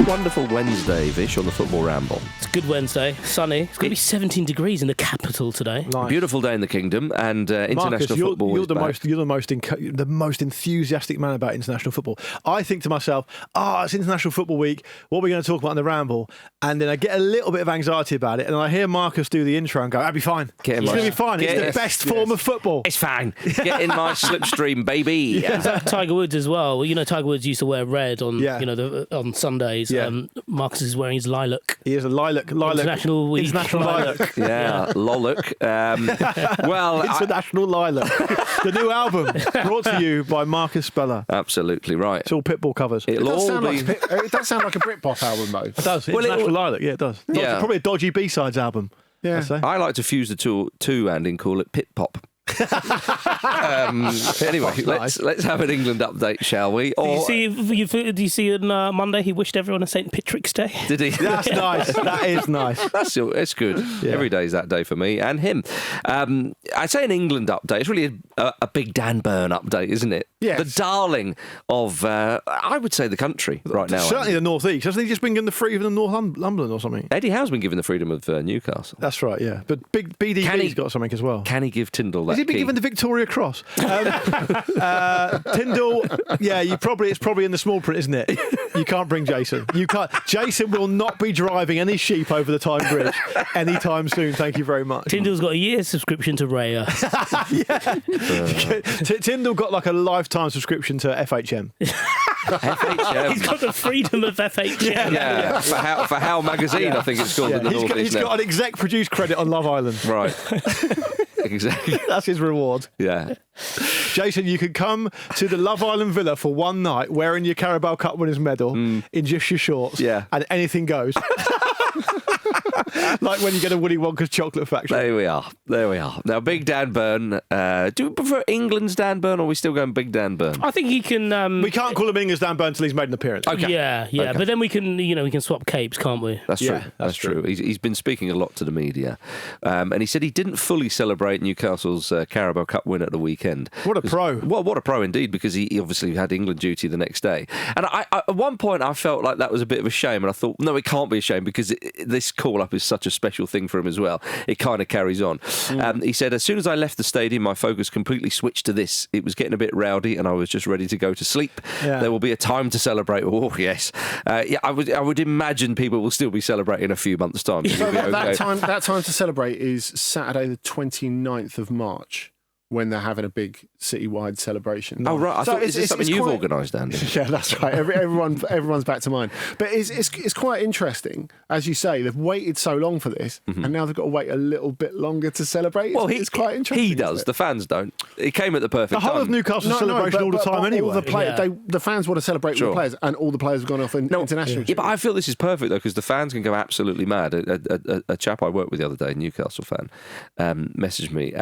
Wonderful Wednesday, Vish, on the Football Ramble. It's a good Wednesday, sunny. It's going to be 17 degrees in the capital today. Nice. Beautiful day in the kingdom, and international Marcus, football you're is the back. the most enthusiastic man about international football. I think to myself, it's International Football Week. What are we going to talk about in the Ramble? And then I get a little bit of anxiety about it, and I hear Marcus do the intro and go, "That'll be fine. It's going to be fine. It's the best form of football. It's fine. Get in my slipstream, baby." Tiger Woods as well. Well, you know, Tiger Woods used to wear red on on Sundays. Yeah. Marcus is wearing his lilac. He is a lilac. International Week. International lilac. Yeah, Lollock. Well, International Lilac. The new album brought to you by Marcus Speller. Absolutely right. It's all Pitbull covers. It'll all be. It does sound like a Britpop album, though. It does. Well, International Lilac. Yeah, it does. Yeah. Probably a dodgy B-sides album. Yeah. I'd say. I like to fuse the two, Andy, and call it Pit Pop. Anyway, let's have an England update, shall we? Do you see on Monday he wished everyone a St. Patrick's Day? Did he? That's nice. That is nice. It's good. Yeah. Every day's that day for me and him. I'd say an England update. It's really a big Dan Burn update, isn't it? Yes. The darling of, I would say, the country right now. Certainly the North East. Hasn't he just been given the freedom of Northumberland or something? Eddie Howe's been given the freedom of Newcastle. That's right, yeah. But Big BDB's got something as well. Can he give Tyndall that Has he been key? given the Victoria Cross? Tyndall, it's probably in the small print, isn't it? You can't bring Jason. You can't. Jason will not be driving any sheep over the Tyne Bridge anytime soon. Thank you very much. Tyndall's got a year's subscription to Raya. Tyndall got like a lifetime subscription to FHM. FHM. He's got the freedom of FHM. Yeah, for How Magazine, I think it's called in the North He's East now. got an exec produced credit on Love Island. Right. Exactly. That's his reward. Yeah. Jason, you could come to the Love Island Villa for one night wearing your Carabao Cup winners medal in just your shorts. Yeah. And anything goes. Like when you get a Willy Wonka's chocolate factory. There we are. Now, Big Dan Burn. Do we prefer England's Dan Burn, or are we still going Big Dan Burn? I think he can. We can't call him England's Dan Burn until he's made an appearance. Okay. Yeah. Okay. But then we can swap capes, can't we? That's true. That's true. He's been speaking a lot to the media, and he said he didn't fully celebrate Newcastle's Carabao Cup win at the weekend. What a pro! Well, what a pro indeed, because he obviously had England duty the next day. And I at one point I felt like that was a bit of a shame, and I thought, no, it can't be a shame because this call-up is such a special thing for him as well. It kind of carries on. He said, as soon as I left the stadium, my focus completely switched to this. It was getting a bit rowdy, and I was just ready to go to sleep. Yeah. There will be a time to celebrate. Oh, yes. I would imagine people will still be celebrating in a few months' time. So that time to celebrate is Saturday the 29th of March, when they're having a big citywide celebration. Oh, right. I So thought, is this something you've organised, Andy? Yeah, that's right. Everyone's back to mine. But it's quite interesting. As you say, they've waited so long for this, and now they've got to wait a little bit longer to celebrate. Well, it's quite interesting. He does. The fans don't. It came at the perfect The whole time. of Newcastle's celebration all the time anyway. All the fans want to celebrate with the players, and all the players have gone off in international. Yeah, but I feel this is perfect, though, because the fans can go absolutely mad. A chap I worked with the other day, a Newcastle fan, messaged me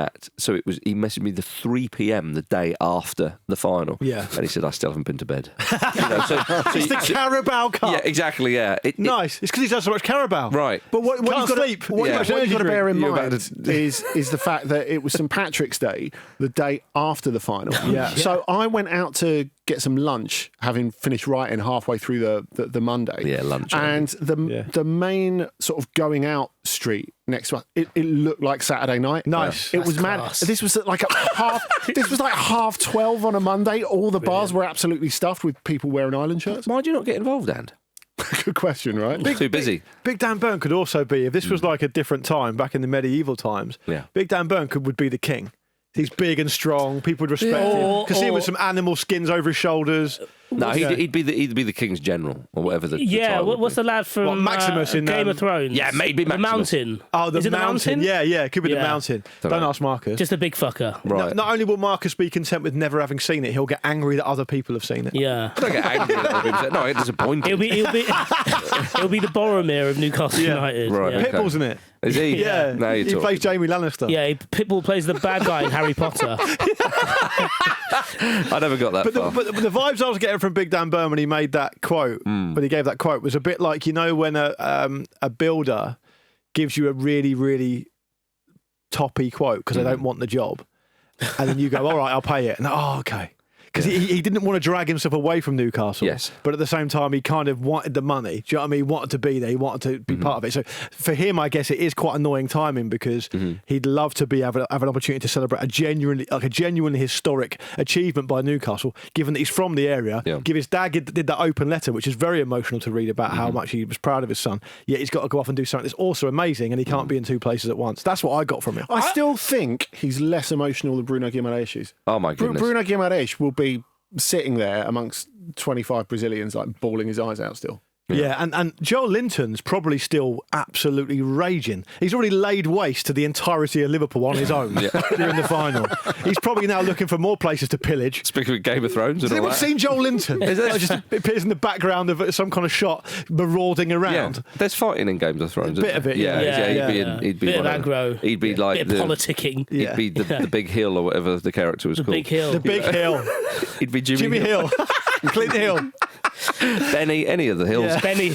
he messaged me the 3 p.m. the day after the final. Yeah. And he said, I still haven't been to bed. It's the Carabao Cup. Yeah, exactly, yeah. Nice. It's because he's done so much Carabao. Right. But what you've got to bear in You're mind about to- is the fact that it was St Patrick's Day the day after the final. So I went out to get some lunch, having finished writing halfway through the Monday. Yeah, lunch. And the main sort of going out street next to us, it looked like Saturday night. Nice. It was mad. class. This was like This was like 12:30 on a Monday. All the bars were absolutely stuffed with people wearing Island shirts. Why do you not get involved, And? Good question, right? Too busy. Big Dan Burn could also be, if this was like a different time, back in the medieval times, Yeah. Big Dan Burn would be the king. He's big and strong. People would respect him. Because he with some animal skins over his shoulders. No, he'd be the king's general or whatever. The title would what's be. the lad from Maximus in Game of Thrones? Yeah, maybe The Maximus. Mountain. Oh, Is it the Mountain? Yeah, it could be the Yeah. Mountain. Don't Don't know. ask Marcus. Just a big fucker. Right. Not only will Marcus be content with never having seen it, he'll get angry that other people have seen it. Yeah. I don't get angry. No, I get disappointed. He'll be he'll be the Boromir of Newcastle United. Right. Yeah. Okay. Pitbull's in it. Is he? Yeah. No, He plays Jamie Lannister. Yeah, Pitbull plays the bad guy in Harry Potter. I never got that far. But the vibes I was getting from Big Dan Burn when he made that quote, when he gave that quote, was a bit like, you know, when a builder gives you a really, really toppy quote because they don't want the job, and then you go, all right, I'll pay it, and okay. because he didn't want to drag himself away from Newcastle. Yes. But at the same time, he kind of wanted the money. Do you know what I mean? He wanted to be there. He wanted to be part of it. So for him, I guess it is quite annoying timing because he'd love to have an opportunity to celebrate a genuinely historic achievement by Newcastle, given that he's from the area. Yeah. Give his dad did that open letter, which is very emotional to read about how much he was proud of his son. Yet he's got to go off and do something that's also amazing, and he can't be in two places at once. That's what I got from him. I still think he's less emotional than Bruno Guimaraes. Oh my goodness. Bruno Guimaraes will be sitting there amongst 25 Brazilians, like bawling his eyes out still. Yeah, and Joel Linton's probably still absolutely raging. He's already laid waste to the entirety of Liverpool on his own during the final. He's probably now looking for more places to pillage. Speaking of Game of Thrones and Has all anyone that. seen Joel Linton? Just appears in the background of some kind of shot, marauding around. Yeah, there's fighting in Games of Thrones. A bit of it, yeah. He'd be bit one of aggro. He'd be like bit of politicking. He'd be the Big Hill or whatever the character was called. Big Hill. The Big Hill. He'd be Jimmy Hill. Clint Hill. Benny, any of the hills. Yeah. Benny.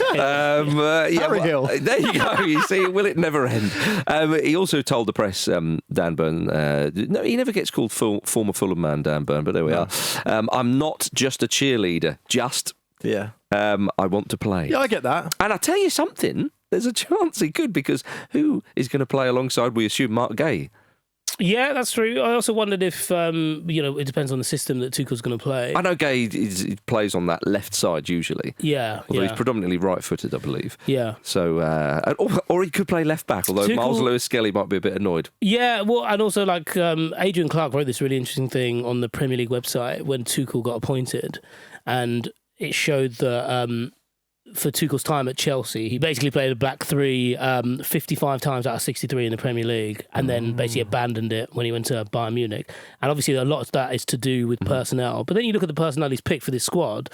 Harry Hill. There you go. You see, will it never end? He also told the press, Dan Burn, no, he never gets called former Fulham man, Dan Burn, but there we are. I'm not just a cheerleader, I want to play. Yeah, I get that. And I tell you something, there's a chance he could, because who is going to play alongside, we assume, Mark Gay? Yeah, that's true. I also wondered if, it depends on the system that Tuchel's going to play. I know Gay he plays on that left side usually. Yeah, Although he's predominantly right-footed, I believe. Yeah. So, or he could play left back, although Miles Lewis-Skelly might be a bit annoyed. Yeah, well, and also Adrian Clark wrote this really interesting thing on the Premier League website when Tuchel got appointed, and it showed that for Tuchel's time at Chelsea, he basically played a back three 55 times out of 63 in the Premier League, and then basically abandoned it when he went to Bayern Munich. And obviously a lot of that is to do with personnel. But then you look at the personnel he's picked for this squad,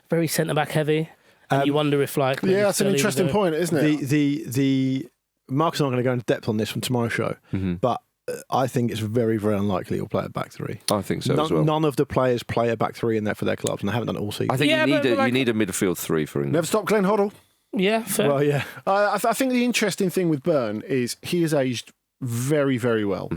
very centre-back heavy, and you wonder if that's an interesting point, isn't it? The Mark's not going to go into depth on this from tomorrow's show, but I think it's very, very unlikely he'll play a back three. I think so as well. None of the players play a back three in there for their clubs, and they haven't done it all season. I think you need a midfield three for England. Never stop Glenn Hoddle. Yeah, fair. Well, yeah. I think the interesting thing with Burn is he has aged very, very well,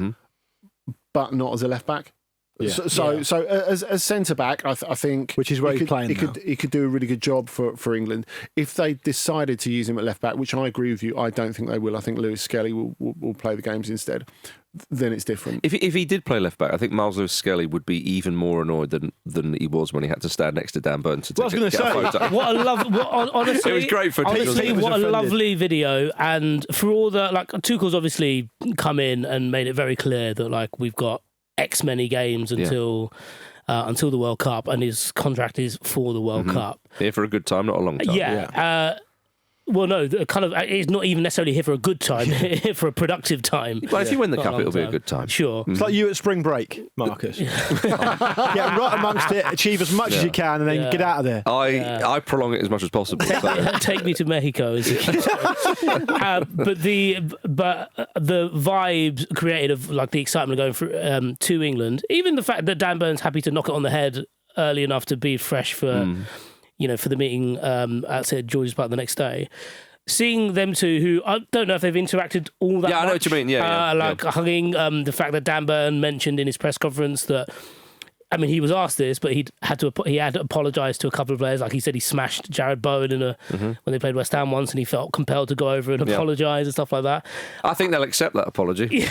but not as a left back. Yeah. So as centre back, I think which is where he's playing now. He could do a really good job for England if they decided to use him at left back, which I agree with you. I don't think they will. I think Lewis-Skelly will play the games instead. Then it's different. If he did play left back, I think Miles Lewis-Skelly would be even more annoyed than he was when he had to stand next to Dan Burn to Well, I was get a photo. What a love! Honestly, it was great footage. Honestly, what a offended. lovely video! And for all the Tuchel's obviously come in and made it very clear that we've got X many games until the World Cup, and his contract is for the World Cup. Here for a good time, not a long time. Well, no, it's not even necessarily here for a good time, here for a productive time. Well, if you win the Not cup, long it'll be a time. good time. Sure. It's like you at spring break, Marcus. Get right amongst it, achieve as much as you can, and then get out of there. I prolong it as much as possible. So. Take me to Mexico. But the vibes created of the excitement of going to England, even the fact that Dan Burn's happy to knock it on the head early enough to be fresh for for the meeting at St George's Park the next day. Seeing them two, who I don't know if they've interacted all that much. I know what you mean. Hugging. The fact that Dan Burn mentioned in his press conference that. I mean, he was asked this, but he had apologised to a couple of players. Like he said, he smashed Jared Bowen when they played West Ham once, and he felt compelled to go over and apologise and stuff like that. I think they'll accept that apology.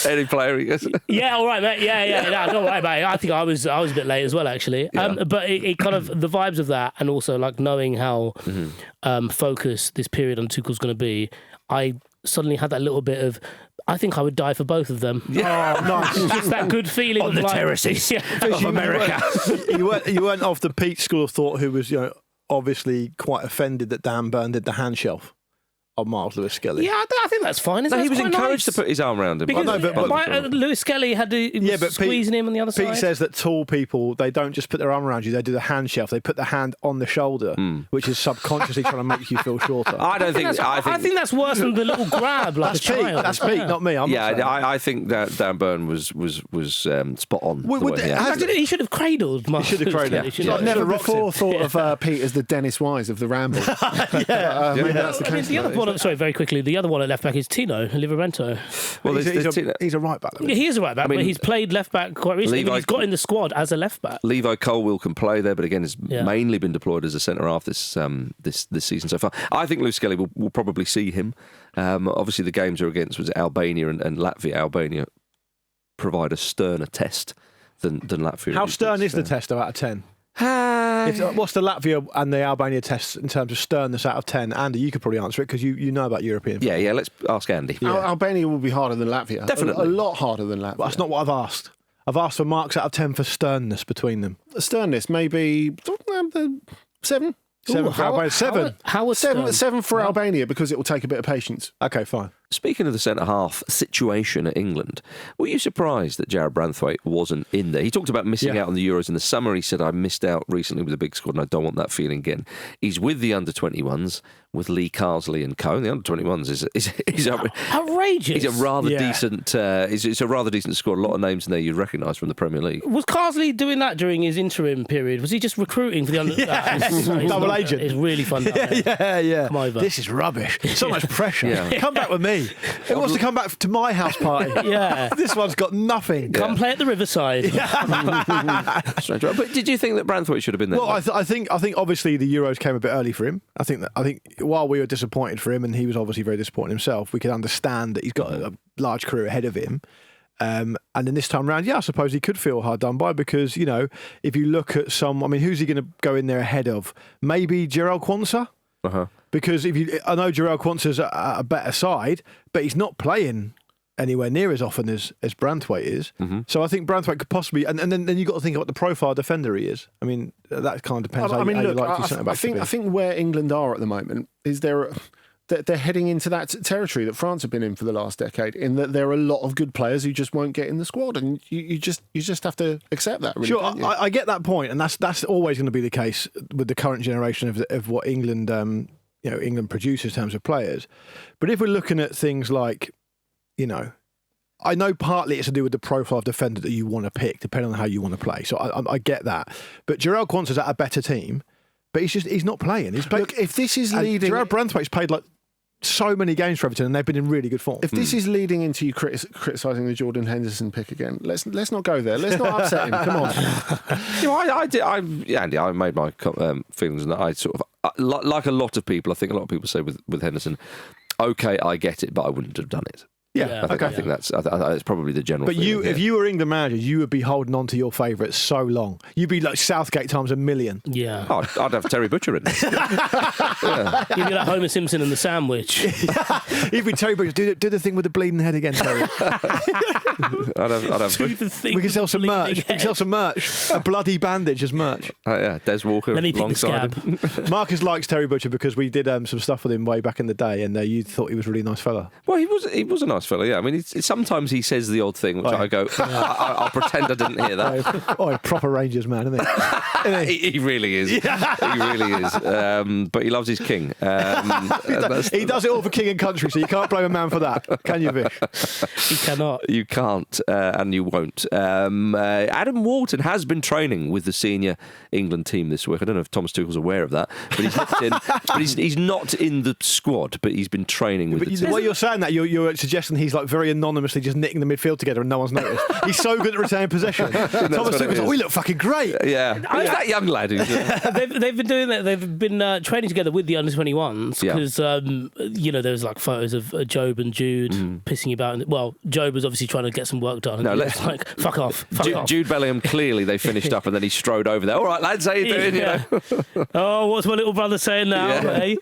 Any player, he gets. Yeah, all right, mate. Yeah. No, don't worry about it. I think I was a bit late as well, actually. But it kind of the vibes of that, and also knowing how focused this period on Tuchel's going to be, I suddenly had that little bit of. I think I would die for both of them. Yeah. Oh, nice. Just that good feeling on of the terraces of America. You weren't of the Pete school of thought, who was obviously quite offended that Dan Burn did the hand shelf of Miles Lewis-Skelly. Yeah, I think that's fine. No, he was encouraged to put his arm around him. Because Lewis-Skelly had to squeezing him on the other side. Pete says that tall people, they don't just put their arm around you, they do the hand shelf. They put the hand on the shoulder, which is subconsciously trying to make you feel shorter. I think that's worse than the little grab like a child. That's Pete, not me. I think that Dan Burn was spot on. He should have cradled Miles. He should have cradled. I've never before thought of Pete as the Dennis Wise of the Ramble. Maybe that's the case. The other one. Sorry, very quickly. The other one at left back is Tino Livramento. Well, he's a right back. Yeah, he is a right back, but he's played left back quite recently. But he's got in the squad as a left back. Levi Colwill can play there, but again, has mainly been deployed as a centre half this season so far. I think Lou Skelly will probably see him. Obviously, the games are against Albania and Latvia. Albania provide a sterner test than Latvia. How stern is the test out of 10? What's the Latvia and the Albania tests in terms of sternness out of 10? Andy, you could probably answer it because you know about European football. Yeah, let's ask Andy. Albania will be harder than Latvia. Definitely. A lot harder than Latvia. But that's not what I've asked. I've asked for marks out of 10 for sternness between them. Sternness, maybe 7. 7 for Albania. 7. How was 7 for Albania because it will take a bit of patience. Okay, fine. Speaking of the centre-half situation at England, were you surprised that Jared Branthwaite wasn't in there? He talked about missing out on the Euros in the summer. He said, I missed out recently with a big squad and I don't want that feeling again. He's with the under-21s, with Lee Carsley and co. The under-21s is outrageous. He's a rather decent it's a rather decent squad. A lot of names in there you'd recognise from the Premier League. Was Carsley doing that during his interim period? Was he just recruiting for the under... Double agent. It's really fun down there. Yeah. Come over. This is rubbish. So much pressure. Yeah. Come back with me. Who wants to come back to my house party? Yeah. This one's got nothing. Come play at the Riverside. Strange, right? But did you think that Branthwaite should have been there? Well, I think obviously the Euros came a bit early for him. I think while we were disappointed for him, and he was obviously very disappointed himself, we could understand that he's got a large career ahead of him. And then this time round, I suppose he could feel hard done by because, if you look at who's he going to go in there ahead of? Maybe Gerald Quansah? Because I know Gerald Quansah's a better side, but he's not playing anywhere near as often as Branthwaite is. So I think Branthwaite could possibly, and then you've got to think about the profile defender he is. I mean, that kind of depends. I think where England are at the moment is they're heading into that territory that France have been in for the last decade, in that there are a lot of good players who just won't get in the squad, and you just have to accept that. Really, sure, I get that point, and that's always going to be the case with the current generation of what England England produces in terms of players. But if we're looking at things like, I know partly it's to do with the profile of defender that you want to pick, depending on how you want to play. So I get that. But Gerald Quansah's at a better team, but he's not playing. Look, if this is leading, Gerard Branthwaite's played like so many games for Everton, and they've been in really good form. If this is leading into you criticising the Jordan Henderson pick again, let's not go there. Let's not upset him. Come on. Andy, I made my feelings on that. I sort of like a lot of people. I think a lot of people say with Henderson, okay, I get it, but I wouldn't have done it. Yeah, I think that's probably the general. But if you were England manager, you would be holding on to your favourites so long. You'd be like Southgate times 1,000,000. Yeah. Oh, I'd have Terry Butcher in. You'd be like Homer Simpson and the sandwich. You'd be Terry Butcher. Do the thing with the bleeding head again, Terry. I'd have we can sell some merch. We can sell some merch. A bloody bandage as merch. Des Walker alongside him. Marcus likes Terry Butcher because we did some stuff with him way back in the day, and you thought he was a really nice fella. Well, he was a nice fella, yeah. I mean, sometimes he says the odd thing, which I go, I'll pretend I didn't hear that. Proper Rangers man, isn't he? He really is. Yeah. He really is. But he loves his king. He does it all for king and country, so you can't blame a man for that, can you, Vish? He cannot. You can't, and you won't. Adam Wharton has been training with the senior England team this week. I don't know if Thomas Tuchel's aware of that, but he's not in. But he's not in the squad, but he's been training with the team. The way you're saying that, you're suggesting he's like very anonymously just nicking the midfield together and no one's noticed. He's so good at retaining possession. Thomas Tuchel's like, we look fucking great. Yeah. Who's that young lad? They've been doing that. They've been training together with the under-21s because there was like photos of Job and Jude pissing about. Well, Job was obviously trying to get some work done. No, let's like fuck off. Jude Bellingham, clearly they finished up and then he strode over there. All right, lads, how you doing? Yeah. Oh, what's my little brother saying now? Eh?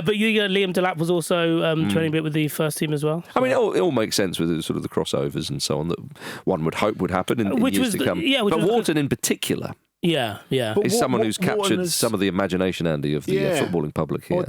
But Liam Delap was also training a bit with the first team as well. I mean, it all makes sense with sort of the crossovers and so on that one would hope would happen in years to come. But Wharton in particular. Yeah. Is someone who's captured some of the imagination, Andy, of the footballing public here.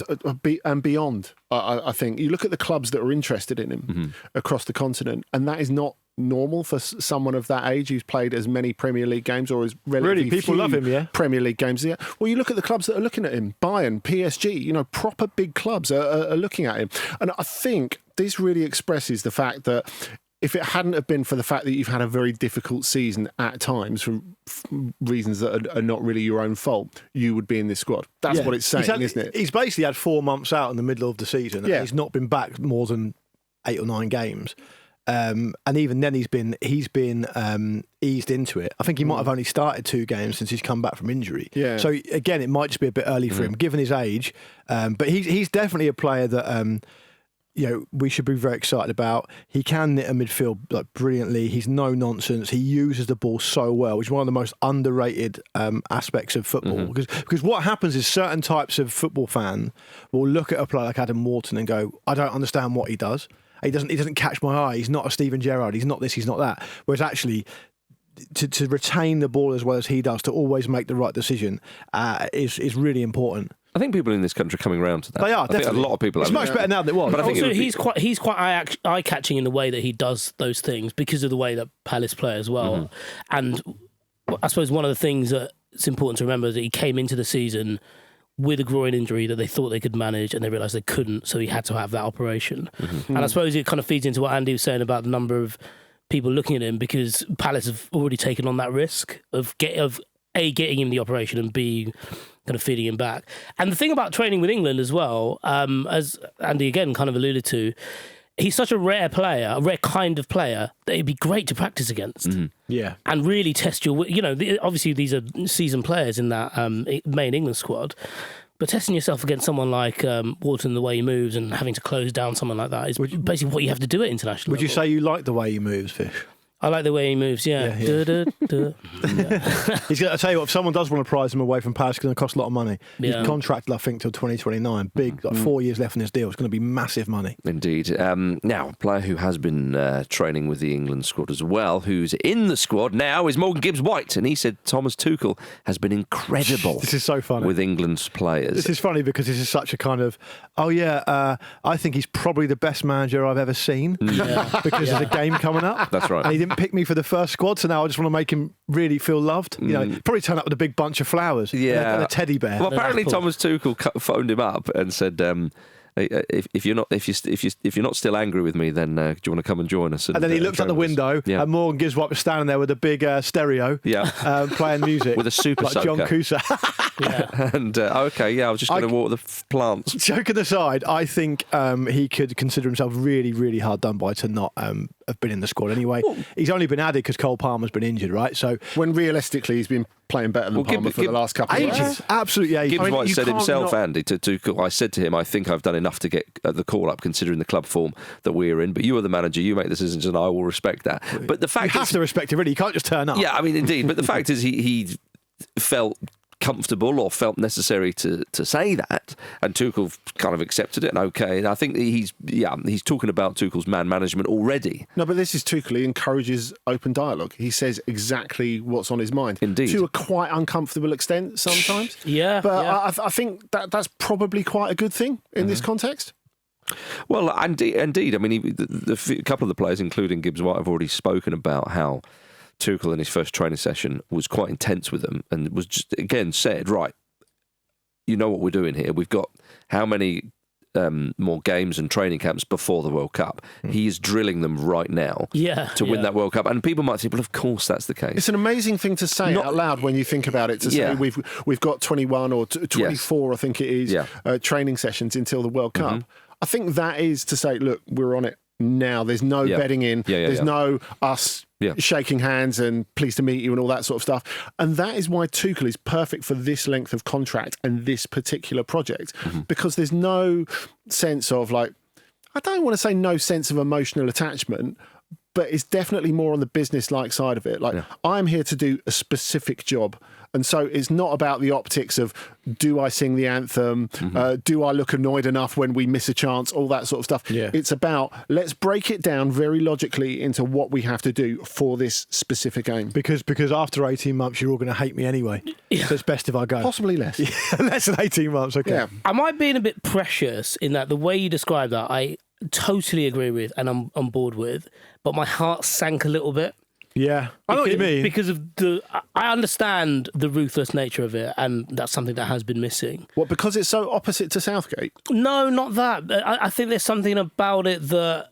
And beyond. I think you look at the clubs that are interested in him across the continent, and that is not normal for someone of that age who's played as many Premier League games or as relatively people few love him, Premier League games. Yeah. Well, you look at the clubs that are looking at him, Bayern, PSG, proper big clubs are looking at him. And I think this really expresses the fact that if it hadn't have been for the fact that you've had a very difficult season at times for reasons that are not really your own fault, you would be in this squad. That's what it's saying, isn't it? He's basically had 4 months out in the middle of the season. Yeah. He's not been back more than 8 or 9 games. And even then he's been eased into it. I think he might have only started 2 games since he's come back from injury. Yeah. So again, it might just be a bit early for him, given his age. But he's definitely a player that we should be very excited about. He can knit a midfield like brilliantly. He's no nonsense. He uses the ball so well, which is one of the most underrated aspects of football. Because what happens is certain types of football fan will look at a player like Adam Wharton and go, I don't understand what he does. He doesn't catch my eye. He's not a Steven Gerrard. He's not this. He's not that. Whereas actually, to retain the ball as well as he does, to always make the right decision, is really important. I think people in this country are coming around to that. They are, I think definitely. a lot of people It's are. much better now than it was. But I think also, he's quite eye-catching in the way that he does those things because of the way that Palace play as well. And I suppose one of the things that's important to remember is that he came into the season with a groin injury that they thought they could manage and they realised they couldn't, so he had to have that operation. And I suppose it kind of feeds into what Andy was saying about the number of people looking at him, because Palace have already taken on that risk of A, getting him the operation, and B, kind of feeding him back. And the thing about training with England as well, as Andy again kind of alluded to, he's such a rare player, a rare kind of player, that it'd be great to practice against. Yeah. And really test your... obviously these are seasoned players in that main England squad, but testing yourself against someone like Wharton, the way he moves, and having to close down someone like that is basically what you have to do at international Would you level. say you like the way he moves, Fish? I like the way he moves, yeah. Yeah. Duh, duh, duh. Yeah. I tell you what, if someone does want to prize him away from Paris, it's going to cost a lot of money. Yeah. He's contracted, I think, till 2029. Big, 4 years left in his deal. It's going to be massive money. Indeed. Now, a player who has been training with the England squad as well, who's in the squad now, is Morgan Gibbs-White. And he said Thomas Tuchel has been incredible. This is so funny. With England's players. This is funny because this is such a kind of, I think he's probably the best manager I've ever seen because there's a game coming up. That's right. And he didn't pick me for the first squad, so now I just want to make him really feel loved. Probably turn up with a big bunch of flowers and a teddy bear. Well, apparently Thomas Tuchel phoned him up and said, if you're not still angry with me, then do you want to come and join us? And then he looked out the window, and Morgan Gibbs-White was standing there with a big stereo, playing music with a super like soaker. John Cusack. And I was just going to water the plants. Joking aside, I think he could consider himself really, really hard done by to not have been in the squad anyway. He's only been added because Cole Palmer's been injured, right? So when realistically he's been playing better than Palmer for the last couple of years. Ages, absolutely ages. Gibbs-White said you can't himself, not- Andy, to Tuchel, I said to him, I think I've done enough to get the call up considering the club form that we're in, but you are the manager, you make the decisions and I will respect that. But the fact You have to respect it, really. You can't just turn up. Yeah, I mean, indeed. But the fact is he felt comfortable or felt necessary to say that, and Tuchel kind of accepted it. And okay, and I think he's talking about Tuchel's man management already. No, but this is Tuchel. He encourages open dialogue. He says exactly what's on his mind. Indeed. To a quite uncomfortable extent sometimes. Yeah. But I think that's probably quite a good thing in this context. Well, indeed. I mean, a couple of the players, including Gibbs-White, have already spoken about how Tuchel in his first training session was quite intense with them and was just, again, said, right, you know what we're doing here. We've got how many more games and training camps before the World Cup. He is drilling them right now to win that World Cup. And people might say, well, of course that's the case. It's an amazing thing to say out loud when you think about it, to say we've got 21 or 24, I think it is, training sessions until the World Cup. I think that is to say, look, we're on it now. There's no bedding in. There's no us shaking hands and pleased to meet you and all that sort of stuff. And that is why Tuchel is perfect for this length of contract and this particular project, because there's no sense of, like, I don't want to say no sense of emotional attachment, but it's definitely more on the business-like side of it. Like, I'm here to do a specific job. And so it's not about the optics of, do I sing the anthem? Do I look annoyed enough when we miss a chance? All that sort of stuff. Yeah. It's about, let's break it down very logically into what we have to do for this specific aim. Because after 18 months, you're all going to hate me anyway. So it's best if I go. Possibly less. Less than 18 months, okay. Yeah. Am I being a bit precious in that the way you describe that, I totally agree with and I'm on board with, but my heart sank a little bit. Yeah, I know what you mean. Because of I understand the ruthless nature of it, and that's something that has been missing. What, because it's so opposite to Southgate? No, not that. I think there's something about it that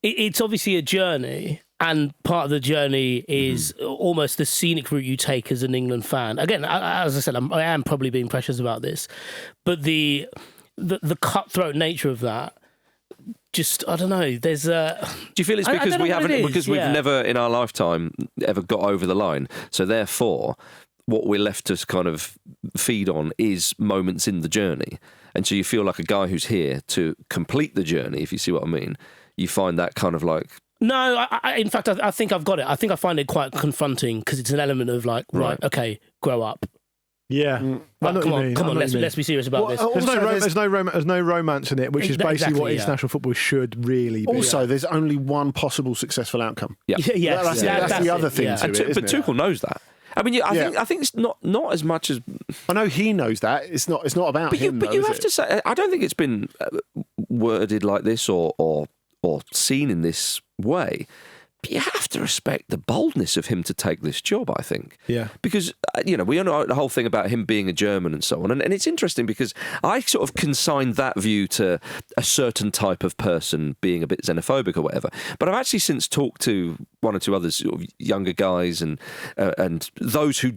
it's obviously a journey, and part of the journey is almost the scenic route you take as an England fan. Again, as I said, I am probably being precious about this, but the cutthroat nature of that, just, I don't know. There's a. Do you feel it's because we've never in our lifetime ever got over the line? So therefore, what we're left to kind of feed on is moments in the journey, and so you feel like a guy who's here to complete the journey. If you see what I mean, you find that kind of like. No, in fact, I think I've got it. I think I find it quite confronting because it's an element of like, right, okay, grow up. Yeah, come on, let's be serious about this. There's no romance in it, which is basically what international football should really be. Also, there's only one possible successful outcome. Yeah, that's the other thing. But Tuchel knows that. I mean, I think it's not as much as. I know he knows that. It's not about him. But you have to say, I don't think it's been worded like this or seen in this way. But you have to respect the boldness of him to take this job, I think. Yeah. Because, we all know the whole thing about him being a German and so on. And it's interesting because I sort of consigned that view to a certain type of person being a bit xenophobic or whatever. But I've actually since talked to one or two others, sort of younger guys and those who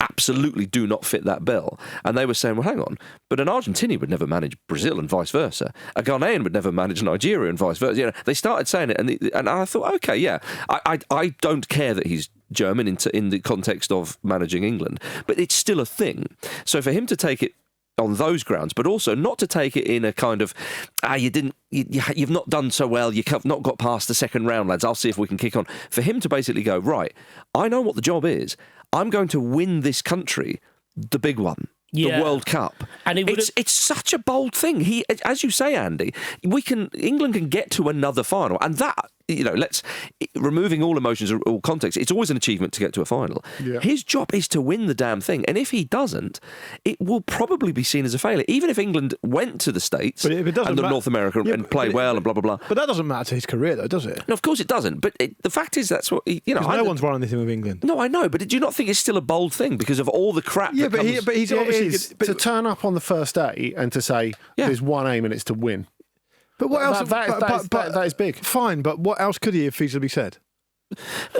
absolutely do not fit that bill. And they were saying, well, hang on, but an Argentinian would never manage Brazil and vice versa. A Ghanaian would never manage Nigeria and vice versa. They started saying it, and I thought, okay, yeah. I don't care that he's German in the context of managing England, but it's still a thing. So for him to take it on those grounds, but also not to take it in a kind of, you've not done so well, you've not got past the second round, lads, I'll see if we can kick on. For him to basically go, right, I know what the job is. I'm going to win this country, the big one. The World Cup, and it's such a bold thing. He, as you say, Andy, England can get to another final, and that removing all emotions or all context, it's always an achievement to get to a final. Yeah. His job is to win the damn thing, and if he doesn't, it will probably be seen as a failure. Even if England went to the States and North America and play well and blah blah blah. But that doesn't matter to his career, though, does it? No, of course it doesn't. But the fact is, that's what no one's won anything with England. No, I know, but do you not think it's still a bold thing because of all the crap? Yeah, but he's obviously to turn up on the first day and to say there's one aim and it's to win. But what else? That is big. Fine, but what else could he have feasibly said?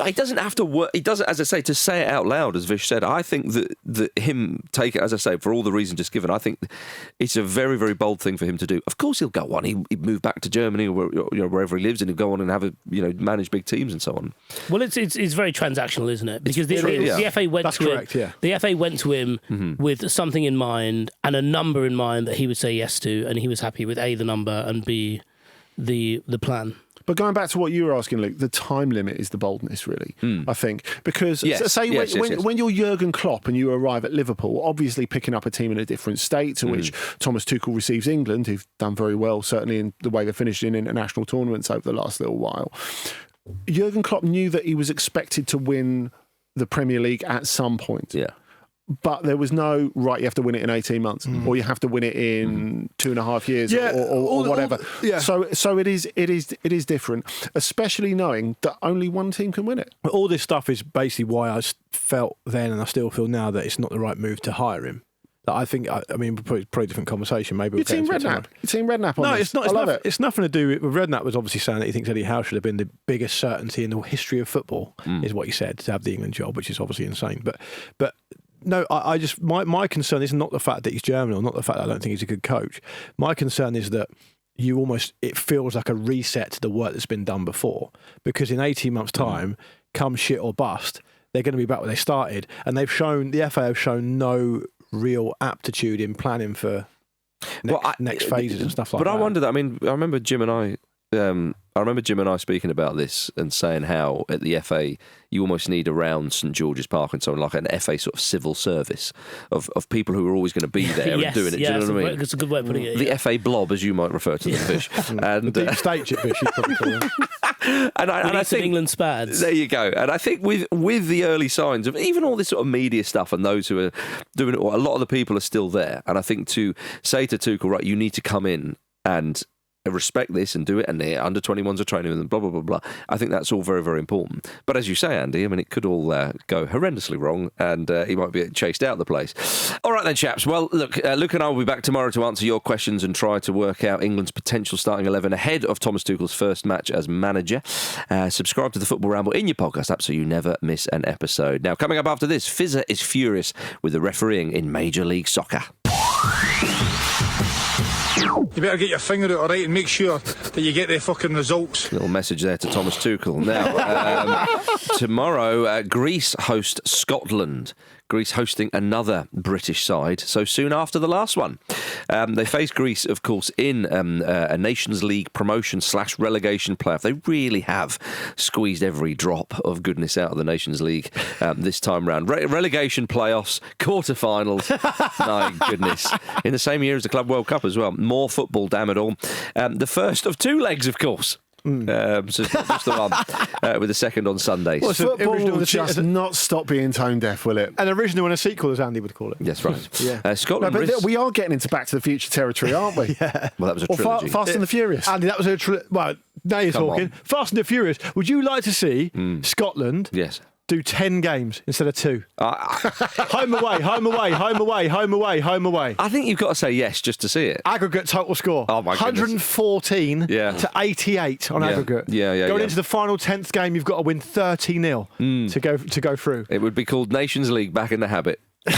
He doesn't have to work. He doesn't, as I say, to say it out loud, as Vish said. I think that him take it, as I say, for all the reasons just given. I think it's a very, very bold thing for him to do. Of course, he'll go on. He'd move back to Germany or wherever he lives, and he'll go on and have manage big teams and so on. Well, it's very transactional, isn't it? Because the FA went to him. The FA went to him with something in mind and a number in mind that he would say yes to, and he was happy with A, the number, and B, the plan. But going back to what you were asking, Luke, the time limit is the boldness, really, I think. Because when you're Jurgen Klopp and you arrive at Liverpool, obviously picking up a team in a different state to which Thomas Tuchel receives England, who've done very well, certainly in the way they finished in international tournaments over the last little while. Jurgen Klopp knew that he was expected to win the Premier League at some point. Yeah. But there was no, right, you have to win it in 18 months or you have to win it in 2.5 years or whatever. So it is different, especially knowing that only one team can win it. But all this stuff is basically why I felt then and I still feel now that it's not the right move to hire him. I think, I mean, probably a different conversation. Maybe You're Team Redknapp on this. It's nothing to do with Redknapp was obviously saying that he thinks Eddie Howe should have been the biggest certainty in the history of football, is what he said, to have the England job, which is obviously insane. But no, I just my concern is not the fact that he's German or not the fact that I don't think he's a good coach. My concern is that it feels like a reset to the work that's been done before, because in 18 months' time, come shit or bust, they're going to be back where they started, and the FA have shown no real aptitude in planning for next phases and stuff like that. But I wonder that. I mean, I remember Jim and I speaking about this and saying how at the FA you almost need around St George's Park and so on, like an FA sort of civil service of people who are always going to be there and doing it. Do you know what I mean? It's a good way of putting it. The FA blob, as you might refer to them, Vish. And deep state chip Vish, you probably call them. and I think England spads. There you go. And I think with the early signs of even all this sort of media stuff and those who are doing it, a lot of the people are still there. And I think to say to Tuchel, right, you need to come in and respect this and do it, and the under 21s are training with them, blah, blah, blah, blah. I think that's all very, very important. But as you say, Andy, I mean, it could all go horrendously wrong, and he might be chased out of the place. All right then, chaps. Well, look, Luke and I will be back tomorrow to answer your questions and try to work out England's potential starting 11 ahead of Thomas Tuchel's first match as manager. Subscribe to the Football Ramble in your podcast app so you never miss an episode. Now, coming up after this, Fizzer is furious with the refereeing in Major League Soccer. You better get your finger out, all right, and make sure that you get the fucking results. Little message there to Thomas Tuchel. Now, tomorrow, Greece host Scotland. Greece hosting another British side so soon after the last one. They face Greece, of course, in a Nations League promotion/relegation playoff. They really have squeezed every drop of goodness out of the Nations League this time round. Relegation playoffs, quarterfinals. My goodness. In the same year as the Club World Cup as well. More football, damn it all. The first of two legs, of course. So it's not just the one, with the second on Sundays. Well, football will just not stop being tone deaf, will it? An original and a sequel, as Andy would call it. Yes, right. Yeah. Scotland. No, but we are getting into Back to the Future territory, aren't we? Yeah. Well, that was a Or trilogy. Fast and the Furious. Andy, that was a well. Now you're Come talking. on. Fast and the Furious. Would you like to see Scotland Yes. do 10 games instead of 2? I Home away, home away, home away, home away, home away. think you've got to say yes just to see it. Aggregate total score. Oh, my goodness. 114 Yeah. to 88 on Yeah. aggregate. Yeah, Going yeah. into the final 10th game, you've got to win 30-0 to go through. It would be called Nations League back in the habit. So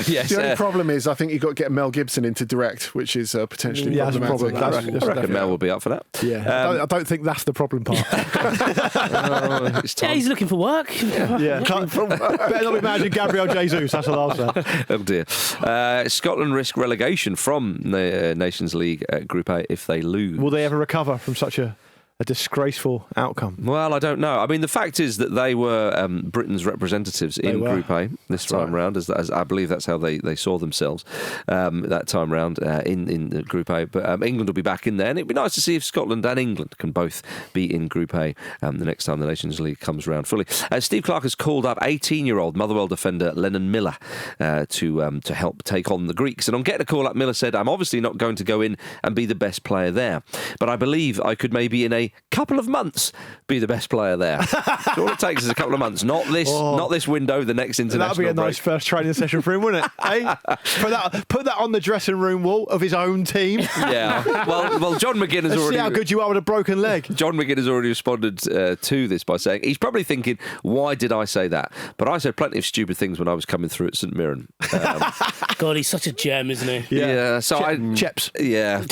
yes, The only problem is, I think you've got to get Mel Gibson into direct, which is potentially Yeah, that's a problematic. problem. I reckon Mel will be up for that. Yeah, I don't think that's the problem part. It's Yeah, time. he's looking for work. Yeah, better not be managing Gabriel Jesus. That's what I'll say. Oh dear. Scotland risk relegation from the Nations League Group A if they lose. Will they ever recover from such a disgraceful outcome? Well, I don't know. I mean, the fact is that they were Britain's representatives in were. Group A this time round, as I believe that's how they saw themselves that time round in the Group A. But England will be back in there, and it'd be nice to see if Scotland and England can both be in Group A the next time the Nations League comes round fully. Steve Clarke has called up 18-year-old Motherwell defender Lennon Miller to help take on the Greeks. And on getting a call up, Miller said, "I'm obviously not going to go in and be the best player there, but I believe I could maybe in a couple of months be the best player there." So all it takes is a couple of months, not this window, the next international That'd be a break. nice first training session for him, wouldn't it? Eh? Put that on the dressing room wall of his own team. Yeah. Well, John McGinn has Let's already. see how good you are with a broken leg. John McGinn has already responded to this by saying he's probably thinking, why did I say that? But I said plenty of stupid things when I was coming through at St Mirren. God, he's such a gem, isn't he? Yeah. So Chips. Yeah.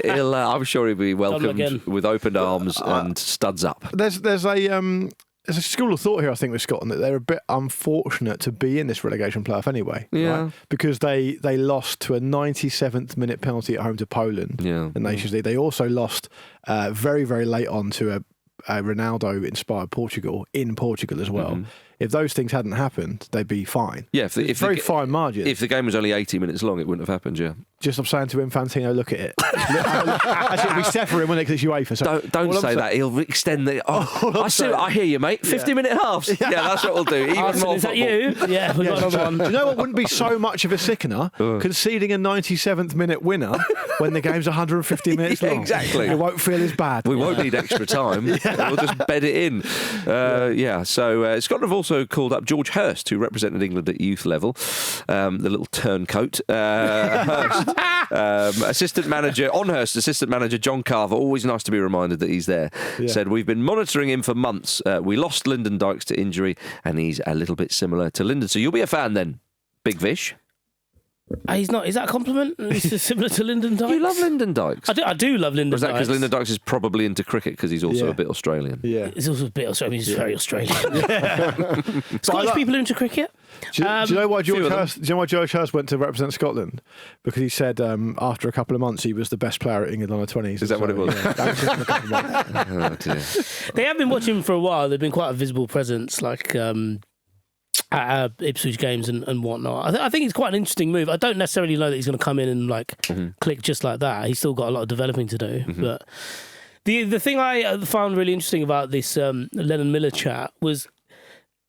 I'm sure he'll be welcomed McGinn. with open arms and studs up. There's a school of thought here, I think, with Scotland, that they're a bit unfortunate to be in this relegation playoff anyway. Yeah. Right? Because they lost to a 97th minute penalty at home to Poland, Yeah. the Nations League. They also lost very, very late on to a Ronaldo-inspired Portugal in Portugal as well. Mm-hmm. If those things hadn't happened, they'd be fine. Yeah, if Very fine margin. If the game was only 80 minutes long, it wouldn't have happened, yeah. Just I'm saying to Infantino, look at it. Actually, it'll be set for him when it's UEFA. So Don't all I'm say saying- that. He'll extend the. saying- I hear you, mate. 50-minute halves. Yeah, that's what we'll do. Even Arsenal, more is that football. you? Yeah, we've got another one. Do you know what wouldn't be so much of a sickener? Conceding a 97th minute winner when the game's 150 minutes Yeah, long. exactly. It won't feel as bad. We won't need extra time. We'll just bed it in. So Scotland have also called up George Hurst, who represented England at youth level, the little turncoat. Hurst, assistant manager John Carver, always nice to be reminded that he's there, said, "We've been monitoring him for months. We lost Lyndon Dykes to injury, and he's a little bit similar to Lyndon. So you'll be a fan then, Big Vish." He's not. Is that a compliment? He's similar to Lyndon Dykes. You love Lyndon Dykes. I do love Lyndon Or is that Dykes. because Lyndon Dykes is probably into cricket because he's also Yeah. a bit Australian? Yeah. He's also a bit Australian. He's very Australian. Scottish people are into cricket. Do you know why few George of them. Hurst? Do you know why George Hurst went to represent Scotland? Because he said after a couple of months he was the best player at England under-20s. Is that what it was? Yeah, that was just in a couple of months. Oh, dear. They have been watching him for a while. They've been quite a visible presence, like at Ipswich games and whatnot. I think it's quite an interesting move. I don't necessarily know that he's going to come in and click just like that. He's still got a lot of developing to do. But the thing I found really interesting about this Lennon Miller chat was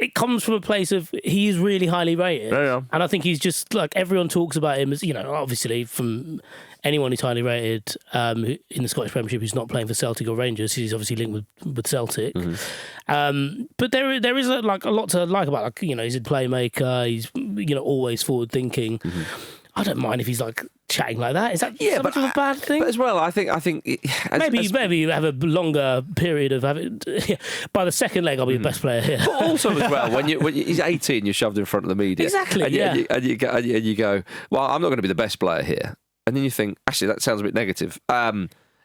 it comes from a place of he is really highly rated. Yeah. And I think he's just like, everyone talks about him as, obviously from anyone who's highly rated in the Scottish Premiership who's not playing for Celtic or Rangers, he's obviously linked with Celtic. But there is a lot to like about, he's a playmaker, he's always forward thinking. I don't mind if he's chatting like that. Is that so much of a bad thing? But as well, I think maybe you have a longer period of having. By the second leg, I'll be the best player here. But also as well, when he's 18, you're shoved in front of the media. Exactly. And you go, well, I'm not going to be the best player here. And then you think, actually, that sounds a bit negative.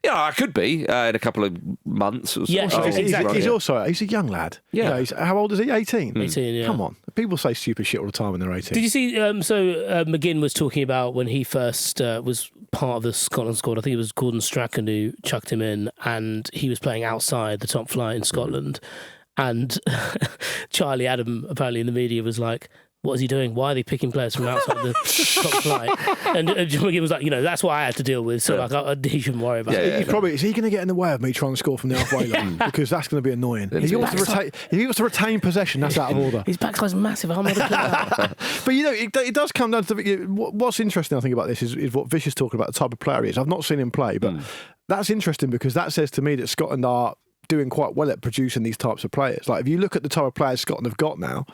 I could be in a couple of months or so. Yeah, exactly. He's a young lad. Yeah. How old is he? 18? 18, yeah. Come on. People say stupid shit all the time when they're 18. Did you see, McGinn was talking about when he first was part of the Scotland squad, I think it was Gordon Strachan who chucked him in, and he was playing outside the top flight in Scotland. And Charlie Adam, apparently in the media, was like, what is he doing? Why are they picking players from outside the top flight? And John McGinn was like, that's what I had to deal with, so he shouldn't worry about it. Is he going to get in the way of me trying to score from the halfway line? Because that's going to be annoying. If he wants to retain possession, that's out of order. His backside's massive. I'm not that. But it does come down to what's interesting, I think, about this is what Vish is talking about, the type of player he is. I've not seen him play, but that's interesting because that says to me that Scotland are doing quite well at producing these types of players. Like, if you look at the type of players Scotland have got now,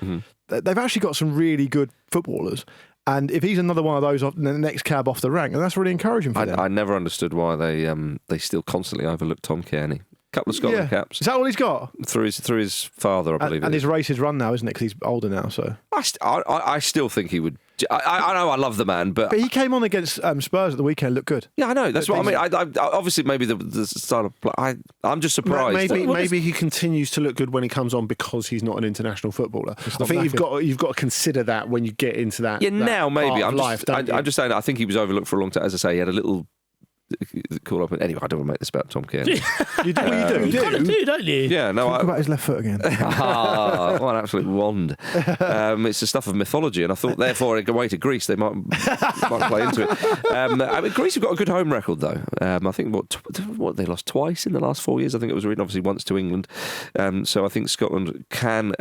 they've actually got some really good footballers. And if he's another one of those off the next cab off the rank, and that's really encouraging for them. I never understood why they still constantly overlook Tom Kearney. Couple of Scotland caps. Is that all he's got? Through his father, I believe. And his race is run now, isn't it? Because he's older now. So I still think he would. I know I love the man, but he came on against Spurs at the weekend. Looked good. Yeah, I know. That's what I mean. I obviously maybe the style of play. I'm just surprised. Maybe he continues to look good when he comes on because he's not an international footballer. I think you've got to consider that when you get into that. Yeah, now maybe I'm just saying. I think he was overlooked for a long time. As I say, he had a little call up. Anyway, I don't want to make this about Tom Kearney. You kind of do, don't you? Yeah, no. Talk about his left foot again. What an absolute wand! It's the stuff of mythology, and I thought, therefore, away to Greece, they might play into it. Greece have got a good home record, though. I think what they lost twice in the last 4 years. I think it was written obviously once to England. So I think Scotland can,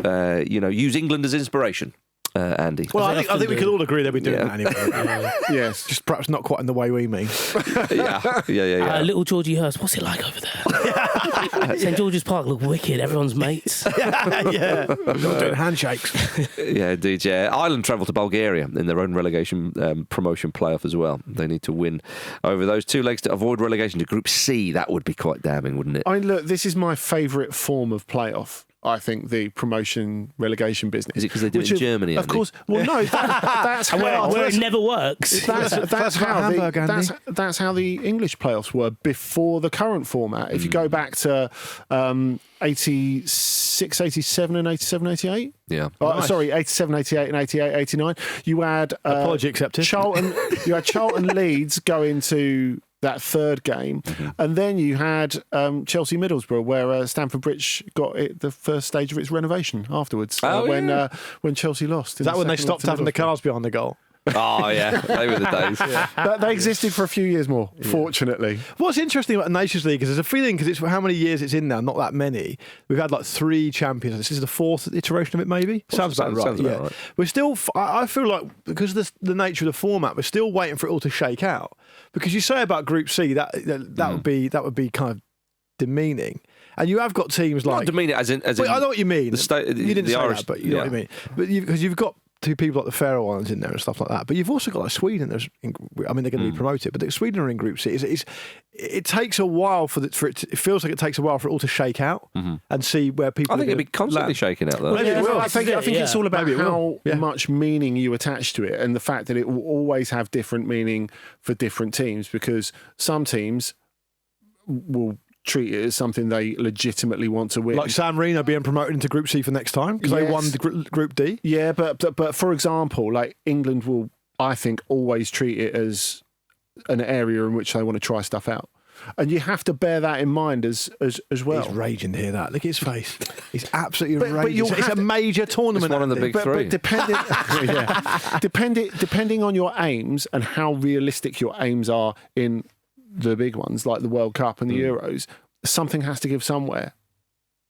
use England as inspiration. Andy. Well, I think we could all agree they'll be doing that anyway. Yes, just perhaps not quite in the way we mean. Yeah. Little Georgie Hurst, what's it like over there? St George's Park look wicked. Everyone's mates. Yeah. Doing handshakes. Yeah, indeed. Yeah, Ireland travel to Bulgaria in their own relegation promotion playoff as well. They need to win over those two legs to avoid relegation to Group C. That would be quite damning, wouldn't it? I mean, look, this is my favourite form of playoff. I think the promotion relegation business. Is it because they do it in Germany? Of course. Well, no, that's how where it never works. That's how the English playoffs were before the current format. If you go back to 86, 87 and 87, 88. Yeah. Nice. Sorry, 87, 88 and 88, 89. You had apology accepted. You had Charlton Leeds go into that third game, and then you had Chelsea Middlesbrough, where Stamford Bridge got the first stage of its renovation afterwards. When Chelsea lost. Is that when they stopped having the cars behind the goal? Oh yeah, they were the days. But they existed for a few years more, fortunately. What's interesting about the Nations League is there's a feeling, because it's how many years it's in now, not that many. We've had 3 champions. This is the 4th iteration of it, maybe. Sounds about right. We're still. I feel like because of the nature of the format, we're still waiting for it all to shake out. Because you say about Group C that would be kind of demeaning. And you have got teams like... Not demeaning as in I know what you mean. You didn't say Irish, that, but you know what I mean. But because you've got 2 people like the Faroe Islands in there and stuff like that. But you've also got Sweden. They're going to be promoted, but Sweden are in Group C. It takes a while for it feels like it takes a while for it all to shake out and see where people. I think it'll be constantly shaking out though. Well, I think it's all about how much meaning you attach to it, and the fact that it will always have different meaning for different teams, because some teams will treat it as something they legitimately want to win. Like San Marino being promoted into Group C for next time because they won the Group D. Yeah, but for example, like England will, I think, always treat it as an area in which they want to try stuff out. And you have to bear that in mind as well. He's raging to hear that. Look at his face. He's absolutely raging. It's a major tournament. It's one of the big 3. But depending on your aims and how realistic your aims are in the big ones like the World Cup and the Euros, something has to give somewhere.